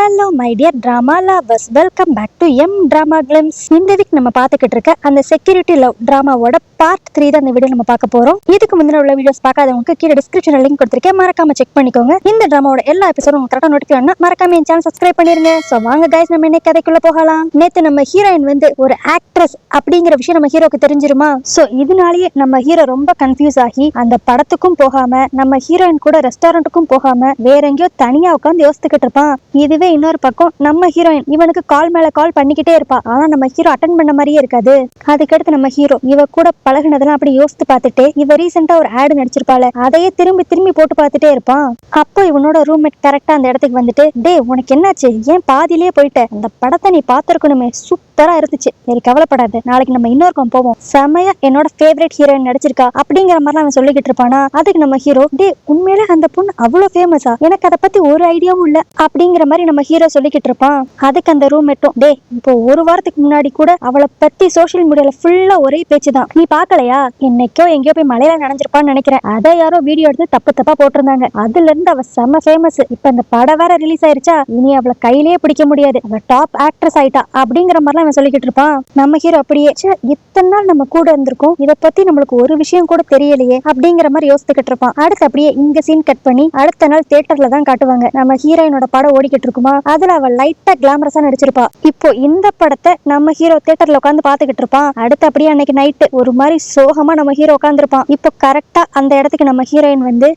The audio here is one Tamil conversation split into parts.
Hello my dear drama lovers, welcome back to எம் டிராமா கிளிம்ஸ். இந்த வீக் நம்ம பார்த்துக்கிட்டு இருக்க அந்த செக்யூரிட்டி லவ் டிராமாவோட பார்ட் 3 தான் இந்த வீடியோ நம்ம பார்க்க போறோம். இதுக்கு முன்னாடி உள்ள வீடியோஸ் பார்க்காதவங்க கீழே டிஸ்கிரிப்ஷன்ல லிங்க் கொடுத்திருக்கேன், மறக்காம செக் பண்ணிக்கோங்க. இந்த டிராமாவோட எல்லா எபிசோடும் கரெக்டா நோட்டிஃபிகேஷன் மறக்காம என் சேனல் சப்ஸ்கிரைப் பண்ணிருங்க. சோ வாங்க கைஸ், நம்ம இன்னைக்கு கதைக்குள்ள போகலாம். நேத்து நம்ம ஹீரோயின் வந்து ஒரு ஆக்ட்ரஸ் அப்படிங்கிற விஷயம் நம்ம ஹீரோக்கு தெரிஞ்சிருமா? சோ இதனாலேயே நம்ம ஹீரோ ரொம்ப கன்ஃபியூஸ் ஆகி அந்த படத்துக்கும் போகாம நம்ம ஹீரோயின் கூட ரெஸ்டாரண்ட்டுக்கும் போகாம வேற எங்கேயோ தனியா உட்காந்து யோசிச்சுக்கிட்டு இருப்பான். இதுவே இன்னொரு பக்கம் நம்ம ஹீரோயின் இவனுக்கு கால் மேல கால் பண்ணிக்கிட்டே இருப்பா. ஆனா நம்ம ஹீரோ அட்டென்ட் பண்ண மாதிரியே இருக்காது. அதுக்கடுத்து நம்ம ஹீரோ இவ கூட பழகுனதெல்லாம் அப்படி யோசித்து பார்த்துட்டு இவ ரீசெண்டா ஒரு ஆடு நடிச்சிருப்பாள, அதையே திரும்பி திரும்பி போட்டு பார்த்துட்டே இருப்பான். அப்போ இவனோட ரூம்மேட் கரெக்டா அந்த இடத்துக்கு வந்துட்டு, டே உனக்கு என்னாச்சு, ஏன் பாதியிலே போயிட்ட, அந்த படத்தை நீ பார்த்திருக்கணுமே, சூப்பரா இருந்துச்சு, சரி கவலைப்படாத, நாளைக்கு நம்ம இன்னொருக்கம் போவோம், செமையா என்னோட ஃபேவரட் ஹீரோயின் நடிச்சிருக்கா அப்படிங்கிற மாதிரி அவன் சொல்லிக்கிட்டு இருப்பானா. அதுக்கு நம்ம ஹீரோ, டே உண்மையிலே அந்த பொண்ணு அவ்வளவு ஃபேமஸா, எனக்கு அதை பத்தி ஒரு ஐடியாவும் இல்ல அப்படிங்கிற மாதிரி நம்ம ஹீரோ சொல்லிக்கிட்டு இருப்பான். அதுக்கு அந்த ரூம்மேட்டும், டே இப்போ ஒரு வாரத்துக்கு முன்னாடி கூட அவளை பத்தி சோசியல் மீடியால ஃபுல்லா ஒரே பேச்சுதான், நீ பாக்கலையா, என்னைக்கோ எங்கேயோ போய் மலையில நனைஞ்சிருப்பான்னு நினைக்கிறேன், அதை யாரோ வீடியோ எடுத்து தப்பு தப்பா போட்டிருந்தாங்க, அதுல இருந்து அவ செம்ம ஃபேமஸ், இப்ப அந்த படம் வேற ரிலீஸ் ஆயிருச்சா, இனி அவளை கையிலேயே பிடிக்க முடியாது, அவ டாப் ஆக்ட்ரஸ் ஆயிட்டா அப்படிங்கிற மாதிரிலாம் அவன் சொல்லிக்கிட்டு இருப்பான். நம்ம ஹீரோ அப்படியே, இத்தனை நாள் நம்ம கூட இருந்திருக்கோம், இதை பத்தி நம்மளுக்கு ஒரு விஷயம் கூட தெரியலையே அப்படிங்கிற மாதிரி யோசிச்சுக்கிட்டு இருப்பான். அடுத்து அப்படியே இங்க சீன் கட் பண்ணி அடுத்த நாள் தியேட்டர்ல தான் காட்டுவாங்க. நம்ம ஹீரோயினோட படம் ஓடிக்கிட்டு இருக்குமா, அதுல அவ லைட்டா கிளாமரஸா நடிச்சிருப்பா. இப்போ இந்த படத்தை நம்ம ஹீரோ தியேட்டர்ல உட்காந்து பாத்துக்கிட்டு இருப்பான். அடுத்து அப்படியே அன்னைக்கு நைட்டு ஒரு மாதிரி சோகமா நம்ம ஹீரோ உட்காந்துருப்பான். இப்போ கரெக்டா அந்த இடத்துக்கு நம்ம ஹீரோயின் வந்து,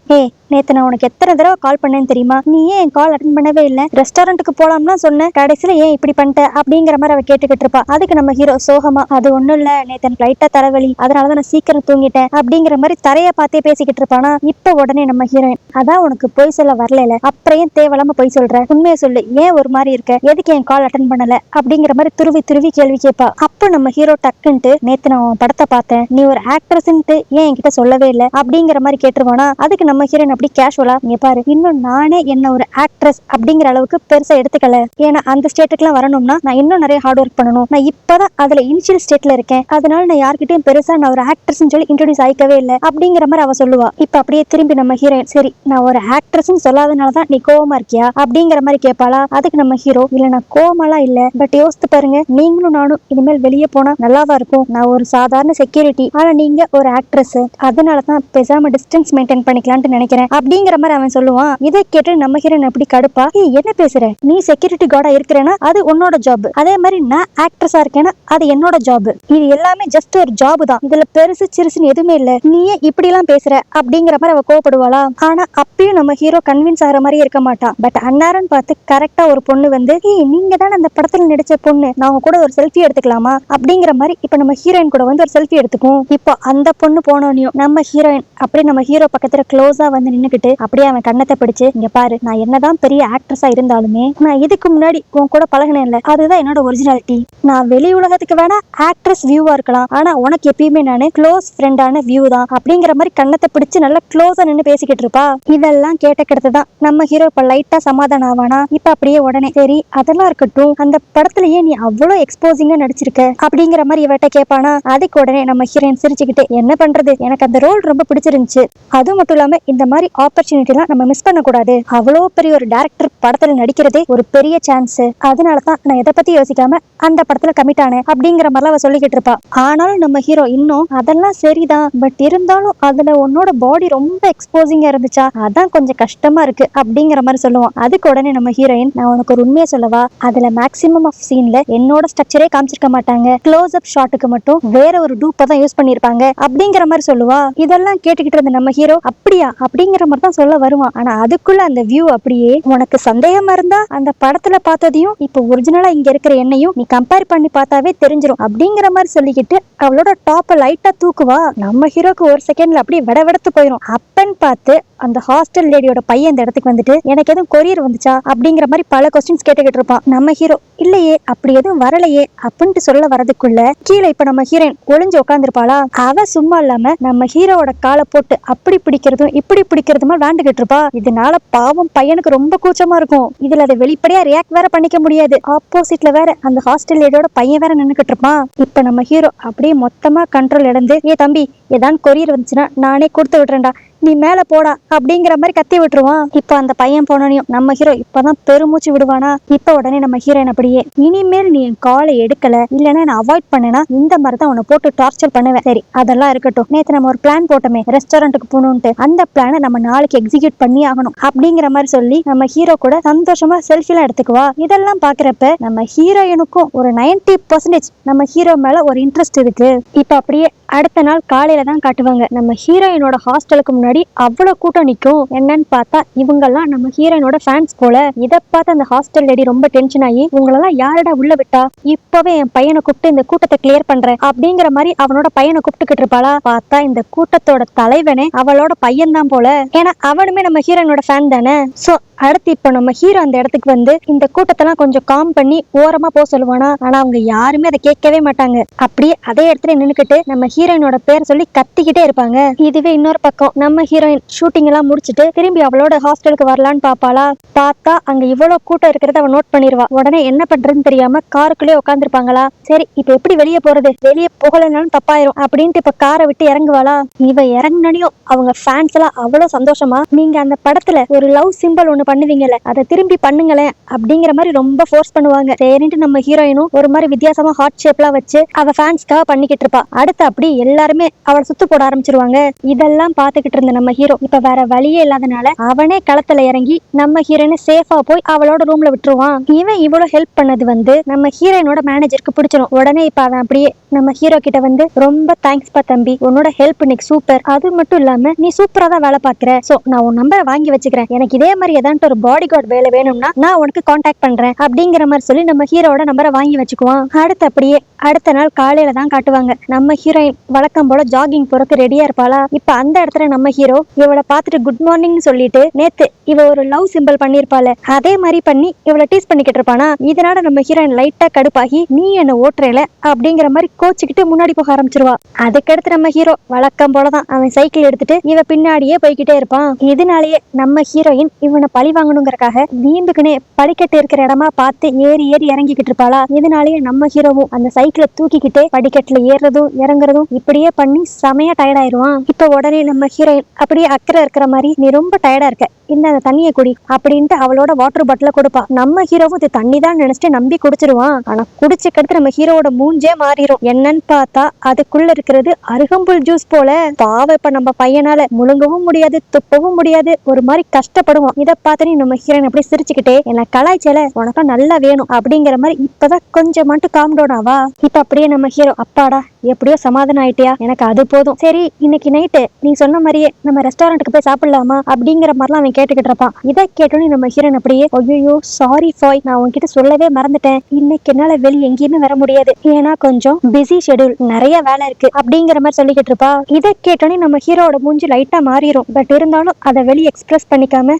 நேத்து நான் உனக்கு எத்தனை தடவை கால் பண்ணேன்னு தெரியுமா, நீ ஏன் கால் அட்டன் பண்ணவே இல்லை, ரெஸ்டாரண்ட்டுக்கு போலாம்னா சொன்ன, கடைசியில ஏன் இப்படி பண்ணிட்ட அப்படிங்கிற மாதிரி அவ கேட்டுக்கிட்டு இருப்பா. அதுக்கு நம்ம ஹீரோ சோகமா, அது ஒண்ணும் இல்ல, நேத்து எனக்கு லைட்டா தலைவலி, அதனாலதான் நான் சீக்கிரம் தூங்கிட்டேன் அப்படிங்கிற மாதிரி தரைய பார்த்தே பேசிக்கிட்டு இருப்பானா. இப்ப உடனே நம்ம ஹீரோயின், அதான் உனக்கு பொய் சொல்ல வரல, அப்புறம் ஏன் தேவையில்லாம பொய் சொல்ற, உண்மையை சொல்லு, ஏன் ஒரு மாதிரி இருக்க, எதுக்கு என் கால் அட்டன் பண்ணல அப்படிங்கிற மாதிரி துருவி துருவி கேள்வி கேட்பா. அப்ப நம்ம ஹீரோ டக்குன்ட்டு, நேத்து நான் படத்தை பார்த்தேன், நீ ஒரு ஆக்ட்ரஸ்ன்ட்டு ஏன் என்கிட்ட சொல்லவே இல்லை அப்படிங்கிற மாதிரி கேட்டுருவானா. அதுக்கு நம்ம ஹீரோயின் அப்படி கேஷுவலா, நீ பாரு, இன்னும் நானே என்ன ஒரு ஆக்ட்ரஸ் அப்படிங்கிற அளவுக்கு பெருசா எடுத்துக்கல, ஏன்னா அந்த ஸ்டேட்டுக்குலாம் வரணும்னா நான் இன்னும் நிறைய ஹார்ட் ஒர்க் பண்ணணும், நான் இப்பதான் அதுல இனிஷியல் ஸ்டேட்ல இருக்கேன், அதனால நான் யார்கிட்டயும் பெருசா நான் ஒரு ஆக்ட்ரஸ் சொல்லி இன்ட்ரோடியூஸ் ஆயிக்கவே இல்லை அப்படிங்கிற மாதிரி அவ சொல்லுவா. இப்ப அப்படியே திரும்பி நம்ம ஹீரோயின், சரி நான் ஒரு ஆக்ட்ரஸ் சொல்லாதனாலதான் நீ கோவமா இருக்கியா அப்படிங்கிற மாதிரி கேட்பாளா. அதுக்கு நம்ம ஹீரோ, இல்ல நான் கோவமாலாம் இல்ல, பட் யோசித்து பாருங்க, நீங்களும் நானும் இனிமேல் வெளியே போனா நல்லாவா இருக்கும், நான் ஒரு சாதாரண செக்யூரிட்டி, ஆனா நீங்க ஒரு ஆக்ட்ரஸ், அதனாலதான் பேசாம டிஸ்டன்ஸ் மெயின்டைன் பண்ணிக்கலாம்னு நினைக்கிறேன் அப்படிங்கிற மாதிரி அவன் சொல்லுவான். இதை கேட்டு நம்ம ஹீரோயின் அப்படி கடுப்பா, என்ன பேசுற, நீ செக்யூரிட்டி கார்டா இருக்கிறேன்னா அது உன்னோட ஜாப், அதே மாதிரி நான் ஆக்ட்ரஸா இருக்கேன்னா அது என்னோட ஜாப், இது எல்லாமே ஜஸ்ட் ஒரு ஜாப் தான், இதுல பெருசு சிறுசுன்னு எதுவுமே இல்ல, நீயே இப்படி எல்லாம் பேசுற அப்படிங்கிற மாதிரி அவ கோவப்படுவாளா. ஆனா அப்பயும் நம்ம ஹீரோ கன்வின்ஸ் ஆகிற மாதிரி இருக்க மாட்டான். பட் அன்னாரன் பார்த்து கரெக்டா ஒரு பொண்ணு வந்து, நீங்க தான் அந்த படத்துல நடிச்ச பொண்ணு, நான் உங்க கூட ஒரு செல்ஃபி எடுத்துக்கலாமா அப்படிங்கிற மாதிரி இப்ப நம்ம ஹீரோயின் கூட வந்து ஒரு செல்ஃபி எடுத்துக்கும். இப்போ அந்த பொண்ணு போனோனையும் நம்ம ஹீரோயின் அப்படியே நம்ம ஹீரோ பக்கத்துல க்ளோஸா வந்து நின்னுக்கிட்டு அப்படியே அவன் கண்ணத்தை பிடிச்சு, இங்க பாரு, நான் என்னதான் பெரிய ஆக்ட்ரஸா இருந்தாலுமே நான் இதுக்கு முன்னாடி உன் கூட பழகினேன்ல, அதுதான் என்னோட ஒரிஜினாலிட்டி, நான் வெளி உலகத்துக்கு வேணா ஆக்ட்ரஸ் வியூவா இருக்கலாம், ஆனா உனக்கு எப்பயுமே நானு க்ளோஸ் ஃப்ரெண்டான வியூ தான் அப்படிங்கிற மாதிரி கண்ணத்தை பிடிச்சு நல்லா க்ளோஸா நின்று பேசிக்கிட்டு இருப்பா. இதெல்லாம் கேட்ட கிட்டத்துதான் நம்ம ஹீரோ இப்ப லைட்டா சமாதானம் ஆவானா. இப்ப அப்படியே உடனே, சரி அதெல்லாம் இருக்கட்டும், அந்த படத்துலயே நீ அவ்வளவு எக்ஸ்போசிங்கா நடிச்சிருக்க அப்படிங்கிற மாதிரி இவட்ட கேட்பானா. அதுக்கு உடனே நம்ம ஹீரோயின் சிரிச்சுக்கிட்டு, என்ன பண்றது, எனக்கு அந்த ரோல் ரொம்ப பிடிச்சிருந்துச்சு, அது மட்டும் இல்லாம இந்த மாதிரி ஆப்பர்ச்சுனிட்டி எல்லாம் நம்ம மிஸ் பண்ண கூடாது, அவ்வளவு பெரிய ஒரு டைரக்டர் படத்துல நடிக்கிறதே ஒரு பெரிய சான்ஸ், அதனாலதான் நான் எதை பத்தி யோசிக்காம அந்த படத்துல கமிட் ஆனேன் அப்படிங்கிற மாதிரி அவ சொல்லிக்கிட்டு இருப்பா. ஆனாலும் நம்ம ஹீரோ இன்னும், அதெல்லாம் சரிதான், பட் இருந்தாலும் அதுல உன்னோட பாடி ரொம்ப எக்ஸ்போசிங்கா இருந்துச்சா, அதான் கொஞ்சம் கஷ்டமா இருக்கு அப்படிங்கிற மாதிரி சொல்லுவான். அதுக்கு உடனே நம்ம ஹீரோயின், நான் உனக்கு ஒரு உண்மையை சொல்லவா, அதுல மேக்ஸிமம் ஆஃப் சீன்ல என்னோட ஸ்ட்ரக்சரே காமிச்சிருக்க மாட்டாங்க, க்ளோஸ் அப் ஷாட்டுக்கு மட்டும் வேற ஒரு டூப்பை தான் யூஸ் பண்ணிருப்பாங்க அப்படிங்கிற மாதிரி சொல்லுவா. இதெல்லாம் கேட்டுக்கிட்டு இருந்த நம்ம ஹீரோ, அப்படியா அப்படிங்கிற மாதிரி தான் சொல்ல வருவான். ஆனா அதுக்குள்ள அந்த வியூ அப்படியே, உனக்கு சந்தேகமா இருந்தா அந்த படத்துல பார்த்ததையும் இப்ப ஒரிஜினலா இங்க இருக்கிற என்னையும் நீ கம்பேர் பண்ணி பார்த்தாவே தெரிஞ்சிடும் அப்படிங்கிற மாதிரி சொல்லிக்கிட்டு அவளோட டாப்பை லைட்டா தூக்குவா. நம்ம ஹீரோக்கு ஒரு செகண்ட்ல அப்படியே விடவெடுத்து போயிடும். அப்பன்னு பார்த்து அந்த ஹாஸ்டல் லேடியோட பையன் இந்த இடத்துக்கு வந்துட்டு, எனக்கு எதுவும் கொரியர் வந்துச்சா அப்படிங்கிற மாதிரி பல கொஸ்டின்ஸ் கேட்டுக்கிட்டு இருப்பான். நம்ம ஹீரோ, இல்லையே அப்படி எதுவும் வரலையே அப்படின்ட்டு சொல்ல வரதுக்குள்ள கீழே இப்ப நம்ம ஹீரோயின் ஒளிஞ்சு உட்காந்துருப்பாளா. அவ சும்மா இல்லாம நம்ம ஹீரோவோட காலை போட்டு அப்படி பிடிக்கிறதும் இப்படி பிடிக்கிறதுமா விளாண்டுகிட்டு இருப்பா. இதனால பாவம் பையனுக்கு ரொம்ப கூச்சமா இருக்கும். இதுல அதை வெளிப்படையா ரியாக்ட் வேற பண்ணிக்க முடியாது. ஆப்போசிட்ல வேற அந்த ஹாஸ்டல் லேடியோட பையன் வேற நின்னுக்கிட்டு இருப்பான். இப்ப நம்ம ஹீரோ அப்படியே மொத்தமா கண்ட்ரோல் இழந்து, தம்பி ஏதான் கொரியர் வந்துச்சுன்னா நானே கொடுத்து விடுறேன்டா, நீ மேல போடா அப்படிங்கிற மாதிரி கத்தி விட்டுருவான். இப்ப அந்த பையன் போனோனையும் நம்ம ஹீரோ இப்பதான் பெருமூச்சு விடுவானா. இப்ப உடனே நம்ம ஹீரோயின் அப்படியே, இனிமேல் நீ என் காலை எடுக்கல இல்லைன்னா நான் அவாய்ட் பண்ணனா இந்த மாதிரி தான் உன்னை போட்டு டார்ச்சர் பண்ணுவேன். சரி அதெல்லாம் இருக்கட்டும், நேத்து நம்ம ஒரு பிளான் போட்டோமே ரெஸ்டாரண்ட்டுக்கு போகணும்ட்டு, அந்த பிளானை நம்ம நாளைக்கு எக்ஸிக்யூட் பண்ணி ஆகணும் அப்படிங்கிற மாதிரி சொல்லி நம்ம ஹீரோ கூட சந்தோஷமா செல்ஃபிலாம் எடுத்துக்குவா. இதெல்லாம் பாக்குறப்ப நம்ம ஹீரோயினுக்கும் ஒரு 90% நம்ம ஹீரோ மேல ஒரு இன்ட்ரெஸ்ட் இருக்கு. இப்ப அப்படியே அடுத்த நாள் காலையில தான் காட்டுவாங்க. நம்ம ஹீரோயினோட ஹாஸ்டலுக்கு முன்னாடி அவ்வளவு கூட்டம் நிக்கும். என்னன்னு பார்த்தா இவங்கெல்லாம் நம்ம ஹீரோயினோட ஃபேன்ஸ் போல. இதை பார்த்து அந்த ஹாஸ்டல் லேடி ரொம்ப டென்ஷன் ஆகி, உங்களெல்லாம் யாரடா உள்ள விட்டா, இப்பவே என் பையனை கூப்பிட்டு இந்த கூட்டத்தை கிளியர் பண்றேன் அப்படிங்கிற மாதிரி அவனோட பையனை கூப்பிட்டுக்கிட்டு இருப்பாளா. பார்த்தா இந்த கூட்டத்தோட தலைவனே அவளோட பையன் தான் போல. ஏன்னா அவனுமே நம்ம ஹீரோயினோட ஃபேன் தானே. சோ அடுத்து இப்ப நம்ம ஹீரோ அந்த இடத்துக்கு வந்து இந்த கூட்டத்தெல்லாம் கொஞ்சம் காம் பண்ணி ஓரமா போக சொல்லுவானா. ஆனா அவங்க யாருமே அதை கேட்கவே மாட்டாங்க. அப்படியே அதே இடத்துல நின்னுக்கிட்டு நம்ம ஹீரோயினோட பேரை சொல்லி கத்திக்கிட்டே இருப்பாங்க. இதுவே இன்னொரு பக்கம் நம்ம ஹீரோயின் ஷூட்டிங் எல்லாம் முடிச்சுட்டு திரும்பி அவளோட ஹாஸ்டலுக்கு வரலான்னு பாப்பாளா. பார்த்தா அங்க இவ்வளவு கூட்டம் இருக்கிறத அவன் நோட் பண்ணிடுவா. உடனே என்ன பண்றதுன்னு தெரியாம காருக்குள்ளே உட்காந்துருப்பாங்களா. சரி இப்ப எப்படி வெளியே போறது, வெளியே போகலனாலும் தப்பாயிரும் அப்படின்ட்டு இப்ப காரை விட்டு இறங்குவாளா. இவ இறங்குனனையும் அவங்க ஃபேன்ஸ் எல்லாம் அவ்வளவு சந்தோஷமா, நீங்க அந்த படத்துல ஒரு லவ் சிம்பிள் ஒண்ணு பண்ணுவீங்கல்ல அதை திரும்பி பண்ணுங்களேன் அப்படிங்கிற மாதிரி ரொம்ப ஃபோர்ஸ் பண்ணுவாங்க. சரின்ட்டு நம்ம ஹீரோயினும் ஒரு மாதிரி வித்தியாசமா ஹார்ட் ஷேப்லாம் வச்சு அவ ஃபேன்ஸ்க்காக பண்ணிக்கிட்டு இருப்பா. அடுத்து அப்படி எல்லாருமே அவளை சுத்து போட ஆரம்பிச்சிருவாங்க. இதெல்லாம் பாத்துக்கிட்டு இருந்த நம்ம ஹீரோ இப்ப வேற வழியே இல்லாதனால அவனே களத்துல இறங்கி நம்ம ஹீரோயினை சேஃபா போய் அவளோட ரூம்ல விட்டுருவான். இவன் இவ்வளவு ஹெல்ப் பண்ணது வந்து நம்ம ஹீரோயினோட மேனேஜருக்கு பிடிச்சிடும். உடனே இப்ப அவன் அப்படியே நம்ம ஹீரோ கிட்ட வந்து, ரொம்ப தேங்க்ஸ் பா தம்பி, உன்னோட ஹெல்ப் இன்னைக்கு சூப்பர். அது மட்டும் இல்லாம நீ சூப்பரா தான் வேலை பாக்குற. சோ நான் உன் நம்பரை வாங்கி வச்சுக்கிறேன். எனக்கு இதே மாதிரி ஏதாட்டு ஒரு பாடி கார்டு வேலை வேணும்னா நான் உனக்கு கான்டாக்ட் பண்றேன் அப்படிங்கிற மாதிரி சொல்லி நம்ம ஹீரோட நம்பரை வாங்கி வச்சுக்குவான். அடுத்து அப்படியே அடுத்த நாள் காலையில தான் காட்டுவாங்க. நம்ம ஹீரோயின் வழக்கம் போல ஜாகிங் போறதுக்கு ரெடியா இருப்பாளா. இப்ப அந்த இடத்துல நம்ம ஹீரோ இவளை பார்த்துட்டு குட் மார்னிங் சொல்லிட்டு, நேத்து இவ ஒரு லவ் சிம்பிள் பண்ணிருப்பாள அதே மாதிரி பண்ணி இவளை டீஸ் பண்ணிக்கிட்டு இருப்பானா. இதனால நம்ம ஹீரோயின் லைட்டா கடுப்பாகி, நீ என்ன ஓட்டுறல அப்படிங்கிற மாதிரி கோச்சிக்கிட்டு முன்னாடி போக ஆரம்பிச்சிருவா. அதுக்கடுத்து நம்ம ஹீரோ வழக்கம் போலதான் அவன் சைக்கிள் எடுத்துட்டு இவ பின்னாடியே போய்கிட்டே இருப்பான். இதனாலேயே நம்ம ஹீரோயின் இவனை பழி வாங்கணுங்கிறக்காக வீம்புக்குனே படிக்கட்டு இருக்கிற இடமா பார்த்து ஏறி ஏறி இறங்கிக்கிட்டு இருப்பாளா. இதனாலேயே நம்ம ஹீரோவும் அந்த சைக்கிளை தூக்கிக்கிட்டே படிக்கட்டுல ஏறுறதும் இறங்குறதும் இப்படியே பண்ணி செமையா டயர்ட் ஆயிடுவான். இப்ப உடனே நம்ம ஹீரோயின் அப்படியே அக்கறை இருக்கிற மாதிரி, நீ ரொம்ப டயர்டா இருக்க, இந்த அந்த தண்ணியை குடி அப்படின்ட்டு அவளோட வாட்டர் பாட்டில கொடுப்பா. நம்ம ஹீரோவும் இது தண்ணி தான் நினைச்சிட்டு நம்பி குடிச்சிருவான். ஆனா குடிச்சுக்கடுத்து நம்ம ஹீரோவோட மூஞ்சே மாறிடும். என்னன்னு பார்த்தா அதுக்குள்ள இருக்கிறது அருகம்புல் ஜூஸ் போல. பாவம் இப்ப நம்ம பையனால முழுங்கவும் முடியாது துப்பவும் முடியாது, ஒரு மாதிரி கஷ்டப்படுவோம். இதை பார்த்து நம்ம ஹீரோயின் அப்படி சிரிச்சுக்கிட்டே, என்ன கலாய்ச்சல, உனக்கு நல்லா வேணும் அப்படிங்கிற மாதிரி இப்பதான் கொஞ்சம் மட்டும் காம் டவுன் ஆவா. இப்ப அப்படியே நம்ம ஹீரோ, அப்பாடா எப்படியோ சமாதானம் ஆயிட்டியா, எனக்கு அது போதும். சரி இன்னைக்கு நைட்டு நீ சொன்ன மாதிரியே நம்ம ரெஸ்டாரண்ட்டுக்கு போய் சாப்பிடலாமா அப்படிங்கிற மாதிரிலாம் அவன் கேட்டுக்கிட்டு இருப்பான். இதை கேட்டோன்னு நம்ம ஹீரோயின் அப்படியே, ஐயோ சாரி ஃபாய், நான் உன்கிட்ட சொல்லவே மறந்துட்டேன், இன்னைக்கு என்னால வெளியே எங்கேயுமே வர முடியாது, ஏன்னா கொஞ்சம் பிஸி ஷெட்யூல், நிறைய வேலை இருக்கு அப்படிங்கிற மாதிரி சொல்லிக்கிட்டு இருப்பா. இதை கேட்டோன்னே நம்ம ஹீரோட மூஞ்சி லைட்டா மாறிடும். பட் இருந்தாலும் அதை வெளியே எக்ஸ்பிரஸ் பண்ணிக்காம,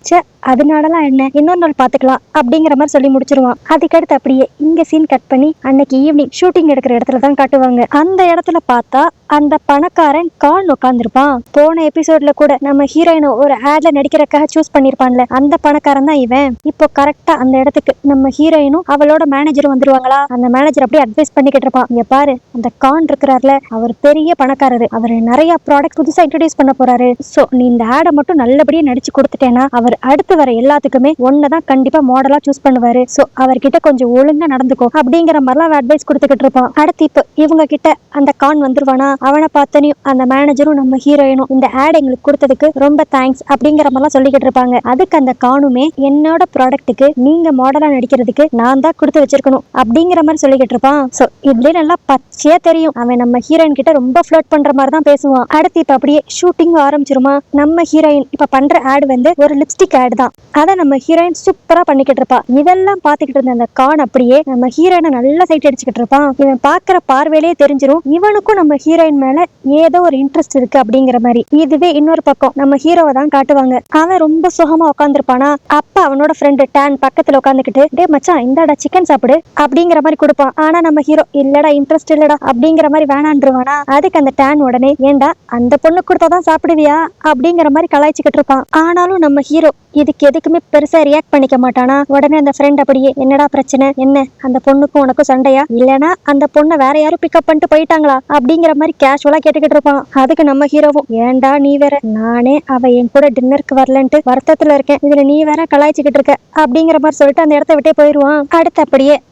அதனாலலாம் என்ன, இன்னொரு நாள் பாத்துக்கலாம் அப்படிங்கிற மாதிரி சொல்லி முடிச்சிருவான். அதுக்கடுத்து அப்படியே இங்க சீன் கட் பண்ணி அன்னைக்கு ஈவினிங் ஷூட்டிங் எடுக்கிற இடத்துல தான் காட்டுவாங்க. அந்த இடத்துல பார்த்தா அந்த பணக்காரன் கால் உட்காந்துருப்பான். போன எபிசோட்ல கூட நம்ம ஹீரோயினை ஒரு ஆட்ல நடிக்கிறதுக்காக சூஸ் பண்ணிருப்பான்ல, அந்த பணக்காரன் தான் இவன். இப்போ கரெக்டா அந்த இடத்துக்கு நம்ம ஹீரோயினும் அவளோட மேனேஜரும் வந்துருவாங்களா. அந்த மேனேஜர் அப்படியே அட்வைஸ் பண்ணிக்கிட்டு இருப்பான், இங்க பாரு அந்த கான் இருக்கிறார்ல, அவர் பெரிய பணக்காரரு, அவர் நிறைய ப்ராடக்ட் புதுசா இன்ட்ரோடியூஸ் பண்ண போறாரு. சோ நீ இந்த ஆடை மட்டும் நல்லபடியா நடிச்சு கொடுத்துட்டேன்னா அவர் அடுத்து வர எல்லாத்துக்குமே ஒன்னதான் கண்டிப்பா மாடலா சூஸ் பண்ணுவாரு. சோ அவர்கிட்ட கொஞ்சம் ஒழுங்கா நடந்துக்கோ அப்படிங்கிற மாதிரிலாம் அட்வைஸ் கொடுத்துக்கிட்டு இருப்பான். அடுத்து இப்ப இவங்க கிட்ட அந்த கான் வந்துருவானா. அவனை பார்த்தனையும் அந்த மேனேஜரும் நம்ம ஹீரோயினும், இந்த ஆட் எங்களுக்கு கொடுத்ததுக்கு ரொம்ப தேங்க்ஸ் அப்படிங்கிற மாதிரிலாம் சொல்லிக்கிட்டு இருப்பாங்க. அதுக்கு அந்த கானுமே, என்னோட ப்ராடக்ட்டுக்கு நீங்க மாடலா நடிக்கிறதுக்கு நான் தான் கொடுத்து வச்சிருக்கணும் அப்படிங்கிற மாதிரி சொல்லிக்கிட்டு இருப்பான். சோ இதுலயே நல்லா பச்சையா தெரியும் அவன் நம்ம ஹீரோயின் கிட்ட ரொம்ப ஃப்ளர்ட் பண்ற மாதிரி தான் பேசுவான். அடுத்து இப்ப அப்படியே ஷூட்டிங் ஆரம்பிச்சிருமா. நம்ம ஹீரோயின் இப்ப பண்ற ஆட் வந்து ஒரு லிப்ஸ்டிக் ஆட் தான். அதை நம்ம ஹீரோயின் சூப்பரா பண்ணிக்கிட்டு இருப்பா. இதெல்லாம் பாத்துக்கிட்டு இருந்த அந்த கான் அப்படியே நம்ம ஹீரோயினை நல்லா சைட் அடிச்சுக்கிட்டு இருப்பான். இவன் பாக்குற பார்வையிலே தெரிஞ்சிரும் இவனுக்கும் நம்ம ஹீரோயின் மேல ஏதோ ஒரு இன்ட்ரெஸ்ட் இருக்கு அப்படிங்கிற மாதிரி. இதுவே இன்னொரு பக்கம் நம்ம ஹீரோவை தான் காட்டுவாங்க. அவன் ரொம்ப சுகமா உட்காந்துருப்பானா. அப்ப அவனோட ஃப்ரெண்டு டான் பக்கத்துல உட்காந்துக்கிட்டு, டே மச்சான் இந்தாடா சிக்கன் சாப்பிடு அப்படிங்கிற மாதிரி கொடுப்பான். ஆனா நம்ம ஹீரோ, இல்லடா இன்ட்ரெஸ்ட் இல்லடா அப்படிங்கிற மாதிரி வேணான்றுவானா. அதுக்கு அந்த டான் உடனே, ஏண்டா அந்த பொண்ணு கொடுத்தாதான் சாப்பிடுவியா அப்படிங்கிற மாதிரி கலாய்ச்சிக்கிட்டு இருப்பான். ஆனாலும் நம்ம ஹீரோ இதுக்கு எதுக்குமே பெருசா ரியாக்ட் பண்ணிக்க மாட்டானா. உடனே அந்த ஃப்ரெண்ட் அப்படியே, என்னடா பிரச்சனை, என்ன அந்த பொண்ணுக்கும் உனக்கும் சண்டையா, இல்லனா அந்த பொண்ணை வேற யாரும் பிக்கப் பண்ணிட்டு போயிட்டாங்க சொன்னாங்களா அப்படிங்கிற மாதிரி கேஷுவலா கேட்டுக்கிட்டு இருப்பான். அதுக்கு நம்ம ஹீரோவும், ஏன்டா நீ வேற, நானே அவ என் கூட டின்னருக்கு வரலன்ட்டு வருத்தத்துல இருக்கேன், இதுல நீ வேற கலாய்ச்சிக்கிட்டு இருக்க அப்படிங்கிற மாதிரி சொல்லிட்டு அந்த இடத்த விட்டே போயிருவான்.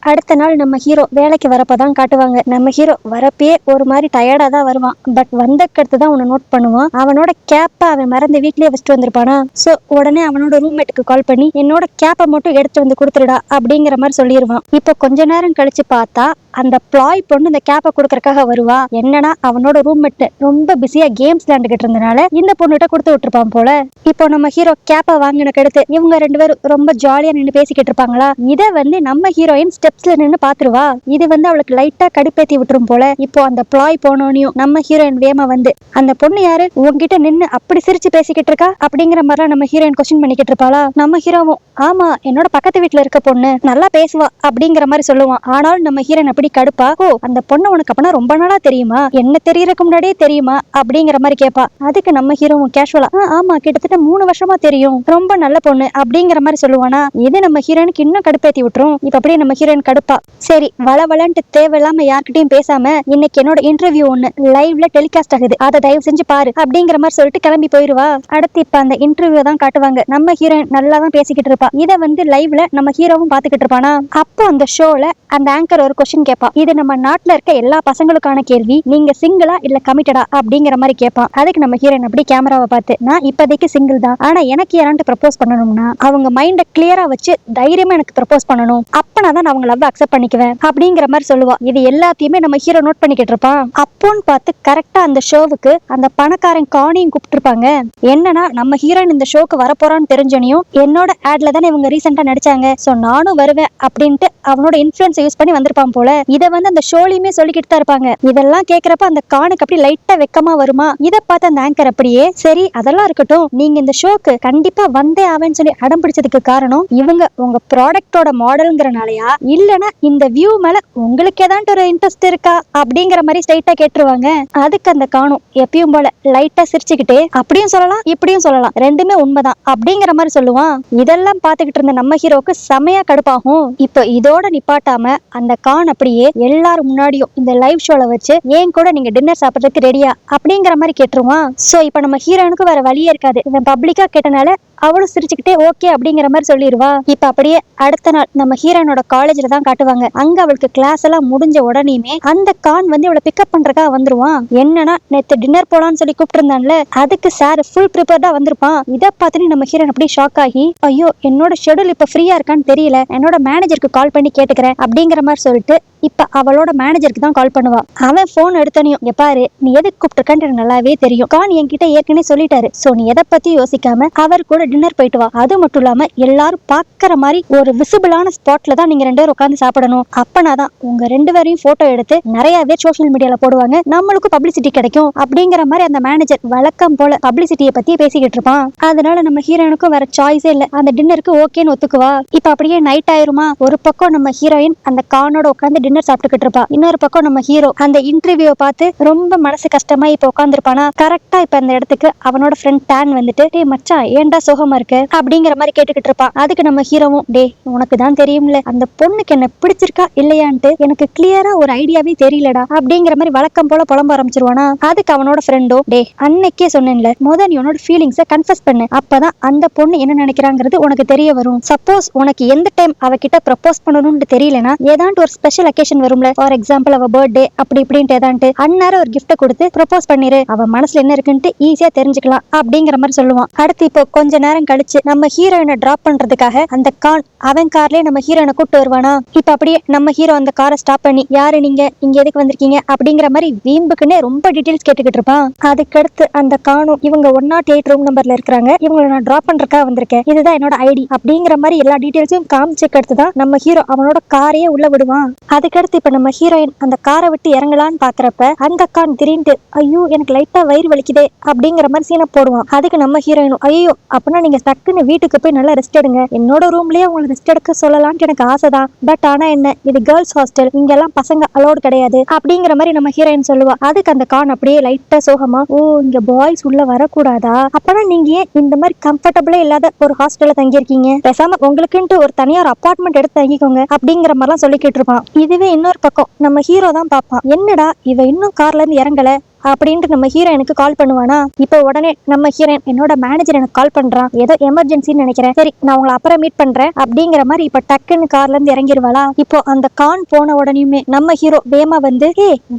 அடுத்த நாள் நம்ம ஹீரோ வேலைக்கு வரப்பதான் காட்டுவாங்க. நம்ம ஹீரோ வரப்பே ஒரு மாதிரி டயர்டா தான் வருவான். பட் வந்தக்கடுத்து தான் உன்னை நோட் பண்ணுவான். அவனோட கேப்பை அவன் மறந்து வீட்லயே வச்சுட்டு வந்திருப்பானா. சோ உடனே அவனோட ரூம்மேட்டுக்கு கால் பண்ணி என்னோட கேப்பை மட்டும் எடுத்து வந்து கொடுத்துடுடா அப்படிங்கிற மாதிரி சொல்லிடுவான். இப்போ கொஞ்ச நேரம் கழிச்சு பார்த்தா அந்த ப்ளாய் பொண்ணு இந்த கேப்பை கொடுக்கறக்காக வருவா. என்னன்னா அவனோட ரூம்மேட் ரொம்ப பிஸியா கேம்ஸ் விளையாண்டுகிட்டு இருந்தனால இந்த பொண்ணுகிட்ட கொடுத்து விட்டுருப்பான் போல. இப்போ நம்ம ஹீரோ கேப்பை வாங்கினக்கு அடுத்து இவங்க 2 பேரும் ரொம்ப ஜாலியா நின்று பேசிக்கிட்டு இருப்பாங்களா. இதை நம்ம ஹீரோயின் ஸ்டெப்ஸ்ல நின்று பாத்துருவா. இது அவளுக்கு லைட்டா கடுப்பேத்தி விட்டுரும் போல. இப்போ அந்த ப்ளாய் போனோனையும் நம்ம ஹீரோயின் வேமா வந்து, அந்த பொண்ணு யாரு, உங்ககிட்ட நின்று அப்படி சிரிச்சு பேசிக்கிட்டு இருக்கா அப்படிங்கிற மாதிரிலாம் நம்ம ஹீரோயின் கொஸ்டின் பண்ணிக்கிட்டு இருப்பாளா. நம்ம ஹீரோவும், ஆமா என்னோட பக்கத்து வீட்டுல இருக்க பொண்ணு நல்லா பேசுவா அப்படிங்கிற மாதிரி சொல்லுவான். ஆனாலும் நம்ம ஹீரோயின் அப்படி கடுப்பா, ஓ அந்த பொண்ணு உனக்கு அப்பனா ரொம்ப நாளா தெரியுமா, என்ன தெரியறதுக்கு முன்னாடியே தெரியுமா அப்படிங்கிற மாதிரி கேட்பா. அதுக்கு நம்ம ஹீரோவும் கேஷுவலா, ஆமா கிட்டத்தட்ட 3 வருஷமா தெரியும், ரொம்ப நல்ல பொண்ணு அப்படிங்கிற மாதிரி சொல்லுவானா. இது நம்ம ஹீரோனுக்கு இன்னும் கடுப்பேத்தி விட்டுரும். இப்ப அப்படியே நம்ம ஹீரோயின் கடுப்பா, சரி வளவலன்ட்டு தேவையில்லாம யார்கிட்டயும் பேசாம இன்னைக்கு என்னோட இன்டர்வியூ ஒண்ணு லைவ்ல டெலிகாஸ்ட் ஆகுது, அதை தயவு செஞ்சு பாரு அப்படிங்கிற மாதிரி சொல்லிட்டு கிளம்பி போயிருவா. அடுத்து இப்ப அந்த இன்டர்வியூ தான் காட்டுவாங்க. நம்ம ஹீரோயின் நல்லா தான் பேசிக்கிட்டு இருப்பா. இதை லைவ்ல நம்ம ஹீரோவும் பாத்துக்கிட்டு இருப்பானா. அப்போ அந்த ஷோல அந்த ஆங்கர் ஒரு கொஸ்டின் கேட்பா. இது நம்ம நாட்டுல இருக்க எல்லா பசங்களுக்கான கேள்வி, நீங்க சிங்கிளா இல்ல கமிட்டடா அப்படிங்கிற மாதிரி கேட்பான். அதுக்கு நம்ம ஹீரோயின் அப்படி கேமராவை பார்த்து, நான் இப்போதைக்கு சிங்கிள் தான், ஆனா எனக்கு யாரான்ட்டு ப்ரப்போஸ் பண்ணணும்னா அவங்க மைண்ட கிளியரா வச்சு தைரியமா எனக்கு ப்ரப்போஸ் பண்ணணும், அப்பனா தான் நான் அவங்க லவ் அக்செப்ட் பண்ணிக்குவேன் அப்படிங்கிற மாதிரி சொல்லுவா. இது எல்லாத்தையுமே நம்ம ஹீரோ நோட் பண்ணிக்கிட்டு இருப்பான். அப்போன்னு பார்த்து கரெக்டா அந்த ஷோவுக்கு அந்த பணக்காரன் காணியும் கூப்பிட்டுருப்பாங்க. என்னன்னா நம்ம ஹீரோயின் இந்த ஷோக்கு வரப்போறான்னு தெரிஞ்சனையும் என்னோட ஆட்ல தானே இவங்க ரீசெண்டா நடிச்சாங்க, சோ நானும் வருவேன் அப்படின்ட்டு அவனோட இன்ஃபுளுன்ஸ் யூஸ் பண்ணி வந்திருப்பான் போல. இதை அந்த ஷோலையுமே சொல்லிக்கிட்டு தான் இருப்பாங்க. இதெல்லாம் கேட்கறப்ப அந்த கானுக்கு அப்படி லைட்டா வெக்கமா வருமா. இதை பார்த்து அந்த ஆங்கர் அப்படியே, சரி அதெல்லாம் இருக்கட்டும், நீங்க இந்த ஷோக்கு கண்டிப்பா வந்தே ஆவேன்னு சொல்லி அடம் பிடிச்சதுக்கு காரணம் இவங்க உங்க ப்ராடக்டோட மாடல்ங்கிறனாலயா, இல்லனா இந்த வியூ மேல உங்களுக்கு ஏதாண்டு ஒரு இன்ட்ரெஸ்ட் இருக்கா அப்படிங்கிற மாதிரி ஸ்ட்ரைட்டா கேட்டுருவாங்க. அதுக்கு அந்த காணும் எப்பயும் போல லைட்டா சிரிச்சுக்கிட்டே, அப்படியும் சொல்லலாம் இப்படியும் சொல்லலாம், ரெண்டுமே உண்மைதான் அப்படிங்கிற மாதிரி சொல்லுவான். இதெல்லாம் பாத்துக்கிட்டு இருந்த நம்ம ஹீரோக்கு செமையா கடுப்பாகும். இப்போ இதோட நிப்பாட்டாம அந்த கான் அப்படியே எல்லாரும் முன்னாடியும் இந்த லைவ் ஷோல வச்சு ஏன் கூட நீங்க டின்னர் சாப்பிட்றதுக்கு ரெடியா அப்படிங்கிற மாதிரி கேட்டுருவான். சோ இப்ப நம்ம ஹீரோனுக்கு வேற வழியே இருக்காது. இவன் பப்ளிக்கா கேட்டனால அவளும் சிரிச்சுக்கிட்டே ஓகே அப்படிங்கிற மாதிரி சொல்லிடுவா. இப்ப அப்படியே அடுத்த நாள் நம்ம ஹீரோனோட காலேஜ்ல தான் காட்டுவாங்க. அங்க அவளுக்கு கிளாஸ் எல்லாம் முடிஞ்ச உடனேயுமே அந்த கான் இவளை பிக்கப் பண்றதுக்காக வந்துருவான். என்னன்னா நேத்து டின்னர் போலான்னு சொல்லி கூப்பிட்டு இருந்தான்ல, அதுக்கு சார் ஃபுல் ப்ரிப்பேர்டா வந்திருப்பான். இதை பார்த்துட்டு நம்ம ஹீரோன் அப்படியே ஷாக் ஆகி, ஐயோ என்னோட ஷெட்யூல் இப்ப ஃப்ரீயா இருக்கான்னு தெரியல, என்னோட மேனேஜருக்கு கால் பண்ணி கேட்டுக்கிறேன் அப்படிங்கிற மாதிரி சொல்லிட்டு இப்ப அவளோட மேனேஜருக்கு தான் கால் பண்ணுவா. அவன் போன் எடுத்தனையும், எப்பாரு நீ எதுக்கு கூப்பிட்டுருக்கான்னு எனக்கு நல்லாவே தெரியும், கான் என்கிட்ட ஏற்கனவே சொல்லிட்டாரு, சோ நீ எதை பத்தி யோசிக்காம அவர் கூட டின்னர் போயிட்டு வா. அது மட்டும் இல்லாம எல்லாரும் பாக்குற மாதிரி ஒரு விசிபிளான ஸ்பாட்ல தான் நீங்க 2 பேரும் உட்காந்து சாப்பிடணும். அப்பனாதான் உங்க 2 பேரையும் போட்டோ எடுத்து நிறைய பேர் சோசியல் மீடியால போடுவாங்க, நம்மளுக்கு பப்ளிசிட்டி கிடைக்கும் அப்படிங்கிற மாதிரி அந்த மேனேஜர் வழக்கம் போல பப்ளிசிட்டியை பத்தி பேசிக்கிட்டு இருப்பான். அதனால நம்ம ஹீரோனுக்கும் வேற சாய்ஸே இல்ல, அந்த டின்னருக்கு ஓகேன்னு ஒத்துக்குவா. இப்ப அப்படியே நைட் ஆயிருமா. ஒரு பக்கம் நம்ம ஹீரோயின் அந்த கானோட உட்காந்து டின்னர் சாப்பிட்டுக்கிட்டு இருப்பா. இன்னொரு பக்கம் நம்ம ஹீரோ அந்த இன்டர்வியூ பார்த்து ரொம்ப மனசு கஷ்டமா இப்ப உட்காந்துருப்பானா. கரெக்டா இப்ப அந்த இடத்துக்கு அவனோட ஃப்ரெண்ட் டான் வந்துட்டு, டே மச்சான் ஏன்டா சோகமா இருக்கு அப்படிங்கிற மாதிரி கேட்டுக்கிட்டு இருப்பான். அதுக்கு நம்ம ஹீரோவும், டே உனக்கு தான் தெரியும்ல அந்த பொண்ணுக்கு என்ன பிடிச்சிருக்கா இல்லையான்ட்டு எனக்கு கிளியரா ஒரு ஐடியாவே தெரியலடா அப்படிங்கிற மாதிரி வழக்கம் போல புலம்ப ஆரம்பிச்சிருவானா. அதுக்கு அவனோட ஃப்ரெண்டோ, டே அன்னைக்கே சொன்னேன்ல, நீ உன்னோட ஃபீலிங்ஸை கன்ஃபஸ் பண்ணு, அப்பதான் அந்த பொண்ணு என்ன நினைக்கிறாங்கிறது உனக்கு தெரிய வரும். சப்போஸ் உனக்கு எந்த டைம் அவகிட்ட ப்ரப்போஸ் பண்ணணும்னு தெரியலனா ஏதாண்டு ஒரு ஸ்பெஷல் அக்கேஷன் வரும்ல, ஃபார் எக்ஸாம்பிள் அவ பர்த்டே அப்படி இப்படின்ட்டு ஏதாண்டு அந்நேரம் ஒரு கிஃப்ட் கொடுத்து ப்ரப்போஸ் பண்ணிரு, அவ மனசுல என்ன இருக்குன்ட்டு ஈஸியா தெரிஞ்சுக்கலாம் அப்படிங்கிற மாதிரி சொல்லுவான். அடுத்து இப்போ கொஞ்ச நேரம் கழிச்சு நம்ம ஹீரோயினை டிராப் பண்றதுக்காக அந்த கான் அவன் கார்லயே நம்ம ஹீரோயினை கூப்பிட்டு வருவானா. இப்ப அப்படியே நம்ம ஹீரோ அந்த காரை ஸ்டாப் பண்ணி, யாரு நீங்க, இங்க எதுக்கு வந்திருக்கீங்க அப்படிங்கிற மாதிரி வீம்புக்குன்னே ரொம்ப டீடைல்ஸ் கேட்டுக்கிட்டு இருப்பான். அதுக்கடுத்து அந்த கானும், இவங்க 108 ரூம் நம்பர்ல இருக்கிறாங்க, இவங்களை நான் டிராப் பண்றதுக்காக வந்திருக்கேன், இதுதான் என்னோட ஐடி அப்படிங்கிற மாதிரி எல்லா டீடைல்ஸும் காமிச்சக்கு அடுத்து தான் நம்ம ஹீரோ அவனோட காரையே உள்ள விடுவான். அதுக்கடுத்து இப்ப நம்ம ஹீரோயின் அந்த காரை விட்டு இறங்கலான்னு பாக்குறப்ப அந்த கான் திடீர்னு, ஐயோ எனக்கு லைட்டா வயிறு வலிக்குதே அப்படிங்கிற மாதிரி சீனை போடுவான். அதுக்கு நம்ம ஹீரோயினும், ஐயோ அப்படின்னா நீங்க டக்குன்னு வீட்டுக்கு போய் நல்லா ரெஸ்ட் எடுங்க, என்னோட ரூம்லயே உங்களுக்கு ரெஸ்ட் எடுக்க சொல்லலாம்னு எனக்கு ஆசைதான், பட் ஆனா என்ன இது கேர்ள்ஸ் ஹாஸ்டல், இங்க எல்லாம் பசங்க அலோடு கிடையாது அப்படிங்கிற மாதிரி நம்ம ஹீரோயின் சொல்லுவா. அதுக்கு அந்த கான் அப்படியே லைட்டா சோகமா, ஓ இங்க பாய்ஸ் உள்ள வரக்கூடாதா, அப்பனா நீங்க ஏன் இந்த மாதிரி கம்ஃபர்டபுளே இல்லாத ஒரு ஹாஸ்டல்ல தங்கியிருக்கீங்க, பேசாம உங்களுக்குன்ட்டு ஒரு தனியார் அபார்ட்மெண்ட் எடுத்து தங்கிக்கோங்க வச்சுக்கோங்க அப்படிங்கிற மாதிரிலாம் சொல்லிக்கிட்டு இருப்பான். இதுவே இன்னொரு பக்கம் நம்ம ஹீரோ தான் பார்ப்பான். என்னடா இவ இன்னும் கார்ல இருந்து இறங்கல அப்படின்ட்டு நம்ம ஹீரோயினுக்கு கால் பண்ணுவானா. இப்போ உடனே நம்ம ஹீரோயின் என்னோட மேனேஜர் எனக்கு கால் பண்றான், ஏதோ எமர்ஜென்சின்னு நினைக்கிறேன், சரி நான் உங்களை அப்புறம் மீட் பண்றேன் அப்படிங்கிற மாதிரி இப்ப டக்குன்னு கார்ல இருந்து இறங்கிடுவாளா. இப்போ அந்த கான் போன உடனேயுமே நம்ம ஹீரோ வேமா வந்து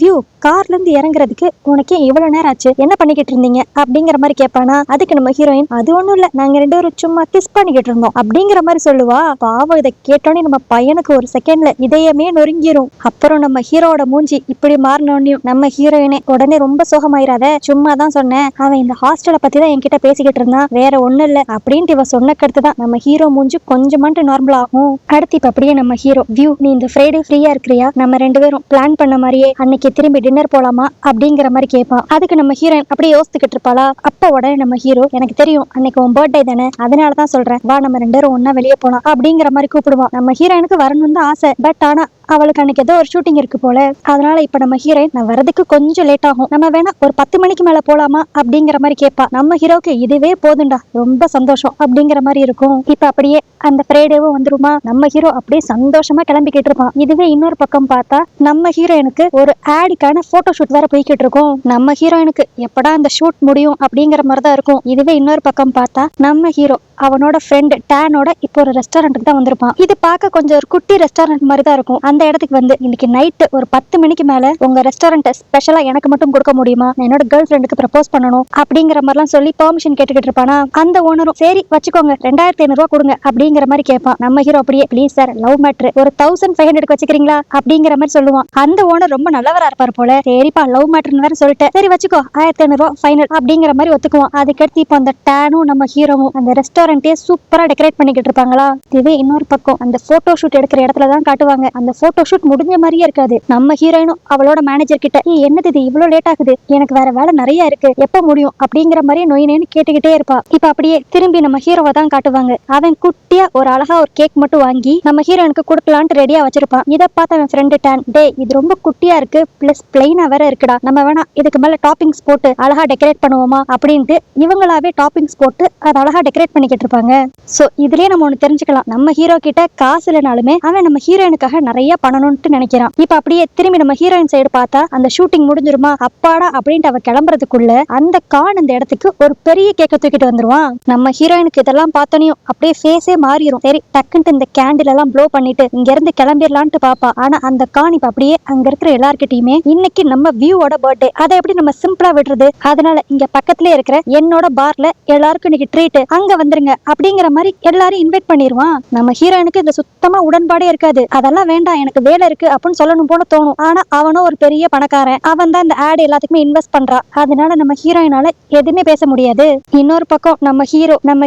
வியூ கார்ல இருந்து இறங்குறதுக்கு உனக்கே இவ்வளவு நேரம் ஆச்சு, என்ன பண்ணிக்கிட்டு இருந்தீங்க அப்படிங்கிற மாதிரி கேட்பானா. அதுக்கு நம்ம ஹீரோயின் அது ஒண்ணும் இல்ல, நாங்க 2 பேரும் சும்மா கிஸ் பண்ணிக்கிட்டு இருந்தோம் அப்படிங்கிற மாதிரி சொல்லுவா. பாவம் இதை கேட்டோன்னே நம்ம பையனுக்கு ஒரு செகண்ட்ல இதயமே நொறுங்கிரும். அப்புறம் நம்ம ஹீரோட மூஞ்சி இப்படி மாறினோன்னையும் நம்ம ஹீரோயினே உடனே ரொம்ப சோகமாயிராத, சும்மா தான் சொன்னேன், அவன் இந்த ஹாஸ்டலை பத்தி தான் என்கிட்ட பேசிக்கிட்டு இருந்தான், வேற ஒண்ணும் இல்ல அப்படின்ட்டு இவ சொன்னக்கடுத்து தான் நம்ம ஹீரோ மூஞ்சி கொஞ்சமாட்டு நார்மல் ஆகும். அடுத்து இப்ப அப்படியே நம்ம ஹீரோ வியூ நீ இந்த ஃப்ரைடே ஃப்ரீயா இருக்கிறியா, நம்ம 2 பேரும் பிளான் பண்ண மாதிரியே அன்னைக்கு திரும்பி டின்னர் போலாமா அப்படிங்கிற மாதிரி கேட்பான். அதுக்கு நம்ம ஹீரோயின் அப்படியே யோசிச்சுக்கிட்டு இருப்பாளா. அப்ப உடனே நம்ம ஹீரோ எனக்கு தெரியும் அன்னைக்கு உன் பர்த்டே தானே, அதனாலதான் சொல்றேன் வா நம்ம 2 பேரும் ஒன்னா வெளியே போலாம் அப்படிங்கிற மாதிரி கூப்பிடுவான். நம்ம ஹீரோயினுக்கு வரணும்னு தான் ஆசை, பட் ஆனா அவளுக்கு அன்னைக்கு ஏதோ ஒரு ஷூட்டிங் இருக்கு போல. அதனால இப்ப நம்ம ஹீரோயின் நான் வரதுக்கு கொஞ்சம் லேட் ஆகும், நம்ம வேணா ஒரு 10 மணிக்கு மேல போலாமா அப்படிங்கிற மாதிரி கேட்பா. நம்ம ஹீரோக்கு இதுவே போதுண்டா, ரொம்ப சந்தோஷம் அப்படிங்கிற மாதிரி இருக்கும். இப்ப அப்படியே அந்த ஃப்ரைடேவும் வந்துருமா. நம்ம ஹீரோ அப்படியே சந்தோஷமா கிளம்பிக்கிட்டு இருப்பான். இதுவே இன்னொரு பக்கம் பார்த்தா நம்ம ஹீரோயினுக்கு ஒரு ஆடுக்கான போட்டோ ஷூட் வேற போய்கிட்டு இருக்கும். நம்ம ஹீரோயினுக்கு எப்படா அந்த ஷூட் முடியும் அப்படிங்கிற மாதிரி தான் இருக்கும். இதுவே இன்னொரு பக்கம் பார்த்தா நம்ம ஹீரோ அவனோட ஃப்ரெண்ட் டேனோட இப்போ ஒரு ரெஸ்டாரண்ட்டுக்கு தான் வந்திருப்பான். இது பார்க்க கொஞ்சம் ஒரு குட்டி ரெஸ்டாரண்ட் மாதிரி தான் இருக்கும். அந்த இடத்துக்கு வந்து இன்னைக்கு நைட்டு ஒரு 10 மணிக்கு மேல உங்க ரெஸ்டாரண்ட் ஸ்பெஷலா எனக்கு மட்டும் கொடுக்க முடியுமா, என்னோட கேர்ள் ஃப்ரெண்டுக்கு ப்ரப்போஸ் பண்ணணும் அப்படிங்கிற மாதிரிலாம் சொல்லி பெர்மிஷன் கேட்டுக்கிட்டு இருப்பானா. அந்த ஓனரும் சரி வச்சுக்கோங்க 2500 ரூபா கொடுங்க அப்படிங்கிற மாதிரி கேட்பான். நம்ம ஹீரோ அப்படியே ப்ளீஸ் சார் லவ் மேட்ரு ஒரு 1500 வச்சுக்கிறீங்களா அப்படிங்கிற மாதிரி சொல்லுவான். அந்த ஓனர் ரொம்ப நல்லவரா இருப்பார் போல. சரிப்பா லவ் மேட்ருன்னு வேற சொல்லிட்டு சரி வச்சுக்கோ 1500 ரூபா ஃபைனல் அப்படிங்கிற மாதிரி ஒத்துக்குவான். அதுக்கடுத்து இப்போ அந்த டேனும் நம்ம ஹீரோவும் அந்த ரெஸ்டாரண்ட் சூப்பரா டெக்கரேட் பண்ணிக்கிட்டு இருப்பாங்களா. இதுவே இன்னொரு பக்கம் அந்த போட்டோ ஷூட் எடுக்கிற இடத்துல தான் காட்டுவாங்க. அந்த போட்டோ ஷூட் முடிஞ்ச மாதிரியே இருக்காது. நம்ம ஹீரோயினும் அவளோட மேனேஜர் கிட்ட என்னது இது இவ்வளவு லேட் ஆகுது, எனக்கு வேற வேலை நிறைய இருக்கு, எப்ப முடியும் அப்படிங்கிற மாதிரி நொயினேன்னு கேட்டுக்கிட்டே இருப்பா. இப்ப அப்படியே திரும்பி நம்ம ஹீரோவை தான் காட்டுவாங்க. அவன் குட்டியா ஒரு அழகா ஒரு கேக் மட்டும் வாங்கி நம்ம ஹீரோயினுக்கு கொடுக்கலான்ட்டு ரெடியா வச்சிருப்பான். இதை பார்த்து அவன் ஃப்ரெண்டு டேன் டே இது ரொம்ப குட்டியா இருக்கு பிளஸ் பிளைனா வேற இருக்குடா, நம்ம வேணா இதுக்கு மேல டாப்பிங்ஸ் போட்டு அழகா டெக்கரேட் பண்ணுவோமா அப்படின்ட்டு இவங்களாவே டாப்பிங்ஸ் போட்டு அதை அழகா டெக்கரேட் பண்ணிக்கிட்டு இருப்பாங்க. சோ இதுலயே நம்ம ஒண்ணு தெரிஞ்சுக்கலாம், நம்ம ஹீரோ கிட்ட காசு இல்லைனாலுமே அவன் நம்ம ஹீரோயினுக்காக நிறைய பண்ணணும்னு நினைக்கிறான். இப்ப அப்படியே திரும்பி நம்ம ஹீரோயின் சைடு பார்த்தா அந்த ஷூட்டிங் முடிஞ்சிருமா அப்பாடா அப்படின்ட்டு அவ கிளம்புறதுக்குள்ள அந்த கான் அந்த இடத்துக்கு ஒரு பெரிய கேக்க தூக்கிட்டு வந்துருவான். நம்ம ஹீரோயினுக்கு இதெல்லாம் பார்த்தனையும் அப்படியே ஃபேஸே மாறிடும். சரி டக்குன்ட்டு இந்த கேண்டில் எல்லாம் ப்ளோ பண்ணிட்டு இங்க இருந்து கிளம்பிடலான்ட்டு பாப்பா. ஆனா அந்த கான் இப்ப அப்படியே அங்க இருக்கிற எல்லார்கிட்டயுமே இன்னைக்கு நம்ம வியூவோட பர்த்டே, அதை எப்படி நம்ம சிம்பிளா விடுறது, அதனால இங்க பக்கத்துல இருக்கிற என்னோட பார்ல எல்லாருக்கும் இன்னைக்கு ட்ரீட், அங்க வந்துருங்க அப்படிங்கிற மாதிரி எல்லாரும் இன்வைட் பண்ணிடுவான். நம்ம ஹீரோயினுக்கு இந்த சுத்தமா உடன்பாடே இருக்காது. அதெல்லாம் வேண்டாம் எனக்கு வேலை இருக்கு அப்படின்னு சொல்லணும் போல தோணும். ஆனா அவனும் ஒரு பெரிய பணக்காரன், அவன் தான் இந்த ஆட் எல்லாத்துக்குமே இன்வெஸ்ட் பண்றான். அதனால நம்ம ஹீரோயினால எதுவுமே பேச முடியாது. இன்னொரு பக்கம் நம்ம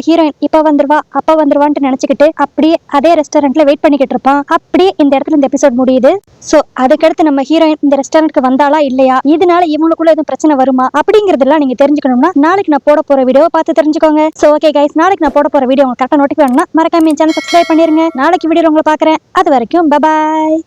ஹீரோயின் இப்ப வந்துருவா அப்ப வந்துருவான்னு நினைச்சுக்கிட்டு அப்படியே அதே ரெஸ்டாரண்ட்ல வெயிட் பண்ணிக்கிட்டு இருப்பான். அப்படியே இந்த இடத்துல இந்த எபிசோட் முடியுது. சோ அதுக்கடுத்து நம்ம ஹீரோயின் இந்த ரெஸ்டாரண்ட்க்கு வந்தாளா இல்லையா, இதனால இவங்களுக்குள்ள எதுவும் பிரச்சனை வருமா அப்படிங்கறதெல்லாம் நீங்க தெரிஞ்சுக்கணும்னா நாளைக்கு நான் போட போற வீடியோ பார்த்து தெரிஞ்சுக்கோங்க. சோ ஓகே கைஸ், நாளைக்கு நான் போட போற வீடியோ உங்களுக்கு கரெக்டா நோட்டிஃபை பண்ணா மறக்காம என் சேனல் சப்ஸ்கிரைப் பண்ணிருங்க. நாளைக்கு வீடியோ உங்களை பாக்குறேன். அது வரைக்கும் பை பாய்.